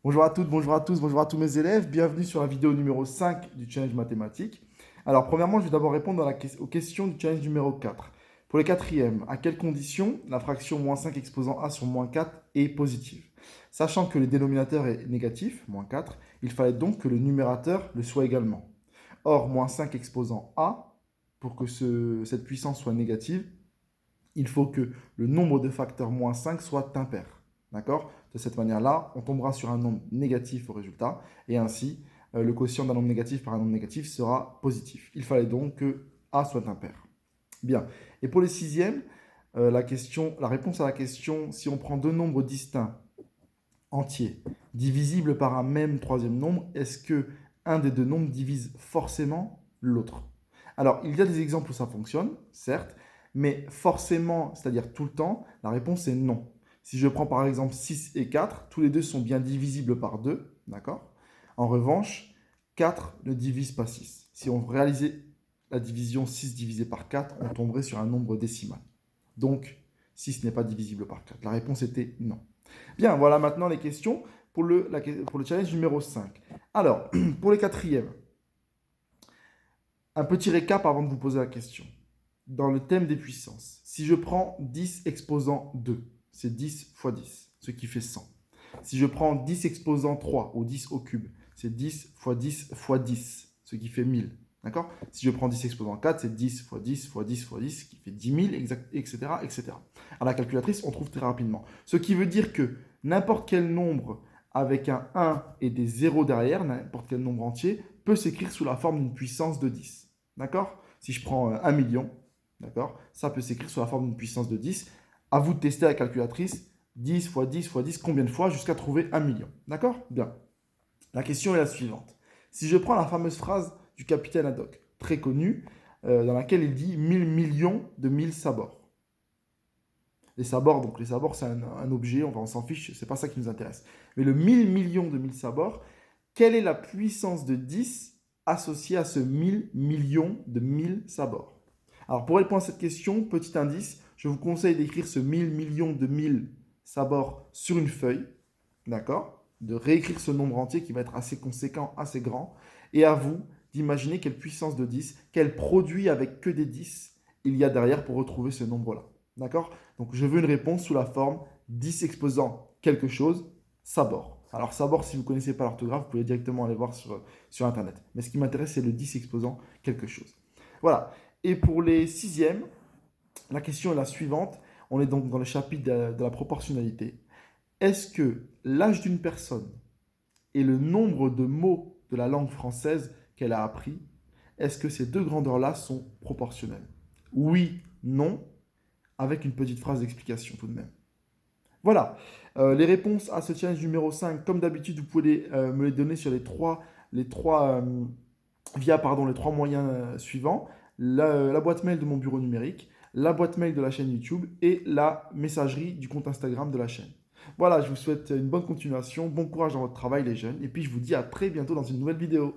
Bonjour à toutes, bonjour à tous, bonjour à tous mes élèves. Bienvenue sur la vidéo numéro 5 du challenge mathématique. Alors, premièrement, je vais d'abord répondre aux questions du challenge numéro 4. Pour les quatrièmes, à quelles conditions la fraction moins 5 exposant a sur moins 4 est positive? Sachant que le dénominateur est négatif, moins 4, il fallait donc que le numérateur le soit également. Or, moins 5 exposant a, pour que cette puissance soit négative, il faut que le nombre de facteurs moins 5 soit impair. D'accord? De cette manière-là, on tombera sur un nombre négatif au résultat, et ainsi, le quotient d'un nombre négatif par un nombre négatif sera positif. Il fallait donc que A soit impair. Bien. Et pour les sixièmes, la réponse à la question, si on prend deux nombres distincts, entiers, divisibles par un même troisième nombre, est-ce que un des deux nombres divise forcément l'autre? Alors, il y a des exemples où ça fonctionne, certes, mais forcément, c'est-à-dire tout le temps, la réponse est non. Si je prends par exemple 6 et 4, tous les deux sont bien divisibles par 2, d'accord? En revanche, 4 ne divise pas 6. Si on réalisait la division 6 divisé par 4, on tomberait sur un nombre décimal. Donc, 6 n'est pas divisible par 4. La réponse était non. Bien, voilà maintenant les questions pour le challenge numéro 5. Alors, pour les quatrièmes, un petit récap avant de vous poser la question. Dans le thème des puissances, si je prends 10 exposant 2, c'est 10 fois 10, ce qui fait 100. Si je prends 10 exposant 3 ou 10 au cube, c'est 10 fois 10 fois 10, ce qui fait 1000. D'accord? Si je prends 10 exposant 4, c'est 10 fois 10 fois 10 fois 10, ce qui fait 10 000, etc., etc. À la calculatrice, on trouve très rapidement. Ce qui veut dire que n'importe quel nombre avec un 1 et des 0 derrière, n'importe quel nombre entier, peut s'écrire sous la forme d'une puissance de 10. D'accord? Si je prends 1 million, d'accord, ça peut s'écrire sous la forme d'une puissance de 10. À vous de tester la calculatrice. 10 fois 10 fois 10, combien de fois jusqu'à trouver 1 million. D'accord? Bien. La question est la suivante. Si je prends la fameuse phrase du capitaine Haddock, très connue, dans laquelle il dit 1000 millions de 1000 sabords. Les sabords c'est un objet, on s'en fiche, c'est pas ça qui nous intéresse. Mais le 1000 millions de 1000 sabords, quelle est la puissance de 10 associée à ce 1000 millions de 1000 sabords? Alors pour répondre à cette question, petit indice, je vous conseille d'écrire ce 1000 millions de 1000 sabords sur une feuille, d'accord? De réécrire ce nombre entier qui va être assez conséquent, assez grand, et à vous d'imaginer quelle puissance de 10, quel produit avec que des 10 il y a derrière pour retrouver ce nombre-là. D'accord? Donc je veux une réponse sous la forme 10 exposant quelque chose, sabord. Alors sabord, si vous ne connaissez pas l'orthographe, vous pouvez directement aller voir sur Internet. Mais ce qui m'intéresse, c'est le 10 exposant quelque chose. Voilà. Et pour les sixièmes, la question est la suivante. On est donc dans le chapitre de la proportionnalité. Est-ce que l'âge d'une personne et le nombre de mots de la langue française qu'elle a appris, est-ce que ces deux grandeurs-là sont proportionnelles? Oui, non, avec une petite phrase d'explication tout de même. Voilà, les réponses à ce challenge numéro 5, comme d'habitude, vous pouvez me les donner sur les trois moyens suivants. La boîte mail de mon bureau numérique, la boîte mail de la chaîne YouTube et la messagerie du compte Instagram de la chaîne. Voilà, je vous souhaite une bonne continuation, bon courage dans votre travail les jeunes, et puis je vous dis à très bientôt dans une nouvelle vidéo.